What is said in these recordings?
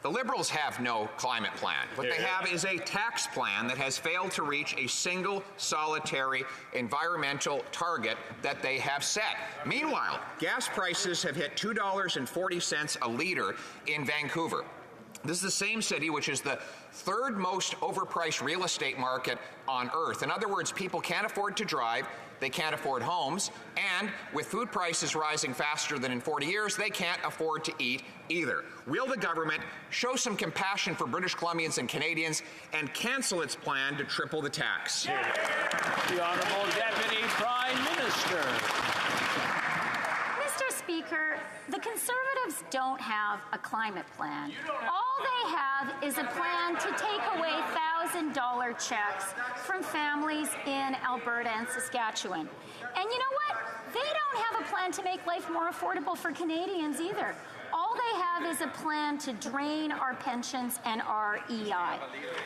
The Liberals have no climate plan. What they have is a tax plan that has failed to reach a single solitary environmental target that they have set. Meanwhile, gas prices have hit $2.40 a litre in Vancouver. This is the same city which is the third most overpriced real estate market on earth. In other words, people can't afford to drive, they can't afford homes, and with food prices rising faster than in 40 years, they can't afford to eat either. Will the government show some compassion for British Columbians and Canadians and cancel its plan to triple the tax? The Honourable Deputy Prime Minister. Mr. Speaker, the Conservatives don't have a climate plan. All they have is a plan to take away $1,000 checks from families in Alberta and Saskatchewan. And you know what? They don't have a plan to make life more affordable for Canadians either. All they have is a plan to drain our pensions and our EI.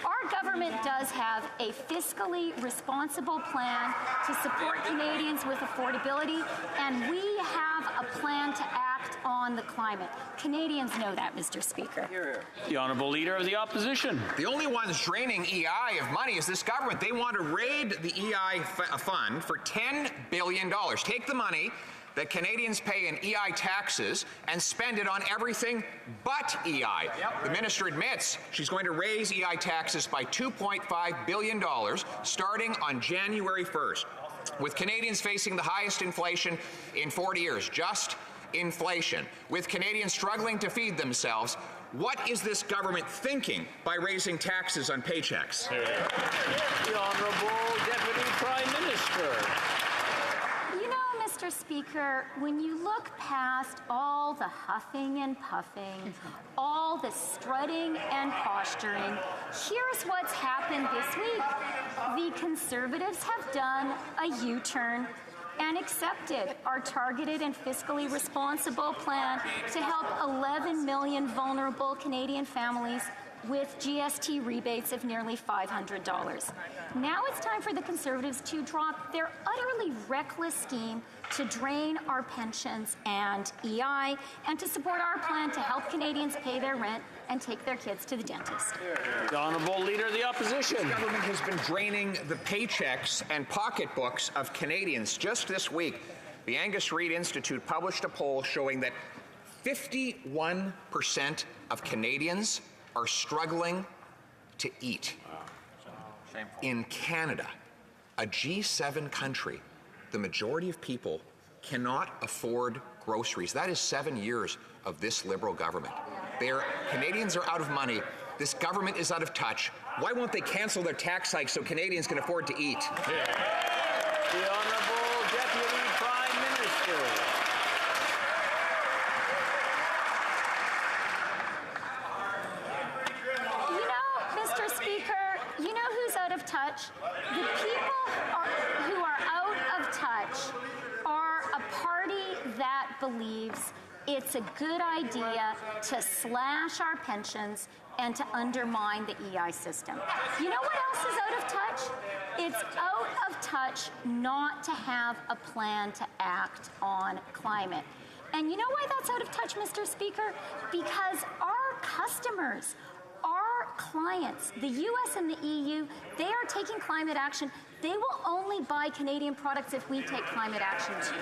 Our government does have a fiscally responsible plan to support Canadians with affordability, and we have a plan to act on the climate. Canadians know that, Mr. Speaker. The Honourable Leader of the Opposition. The only ones draining EI of money is this government. They want to raid the EI fund for $10 billion. Take the money that Canadians pay in EI taxes and spend it on everything but EI. The minister admits she's going to raise EI taxes by $2.5 billion starting on January 1st. With Canadians facing the highest inflation in 40 years, just inflation, with Canadians struggling to feed themselves, what is this government thinking by raising taxes on paychecks? The Honourable Deputy Prime Minister. Mr. Speaker, when you look past all the huffing and puffing, all the strutting and posturing, here's what's happened this week. The Conservatives have done a U-turn and accepted our targeted and fiscally responsible plan to help 11 million vulnerable Canadian families with GST rebates of nearly $500. Now it's time for the Conservatives to drop their utterly reckless scheme to drain our pensions and EI, and to support our plan to help Canadians pay their rent and take their kids to the dentist. The Honourable Leader of the Opposition. The government has been draining the paychecks and pocketbooks of Canadians. Just this week, the Angus Reid Institute published a poll showing that 51% of Canadians are struggling to eat. In Canada, a G7 country, the majority of people cannot afford groceries. That is 7 years of this Liberal government. Canadians are out of money. This government is out of touch. Why won't they cancel their tax hikes so Canadians can afford to eat? The Honourable Deputy Prime Minister. Touch. The people who are out of touch are a party that believes it's a good idea to slash our pensions and to undermine the EI system. You know what else is out of touch? It's out of touch not to have a plan to act on climate. And you know why that's out of touch, Mr. Speaker? Because our customers, our clients, the US and the EU, they are taking climate action. They will only buy Canadian products if we take climate action too.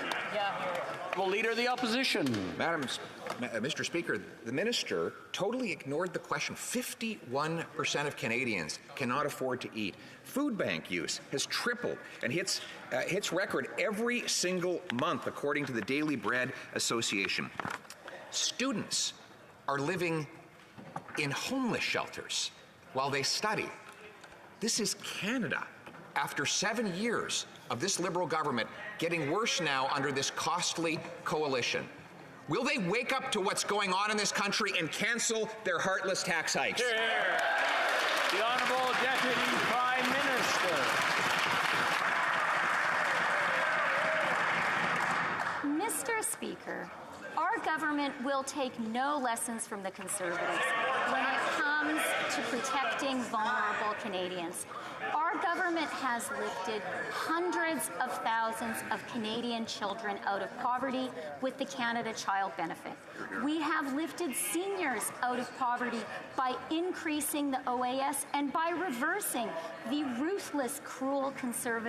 Well, Leader of the Opposition. Mr. Speaker, the minister totally ignored the question. 51% of Canadians cannot afford to eat. Food bank use has tripled and hits record every single month, according to the Daily Bread Association. Students are living in homeless shelters while they study. This is Canada. After 7 years of this Liberal government, getting worse now under this costly coalition. Will they wake up to what's going on in this country and cancel their heartless tax hikes? The Honourable Deputy Prime Minister. Mr. Speaker, our government will take no lessons from the Conservatives when it comes comes to protecting vulnerable Canadians. Our government has lifted hundreds of thousands of Canadian children out of poverty with the Canada Child Benefit. We have lifted seniors out of poverty by increasing the OAS and by reversing the ruthless, cruel, conservative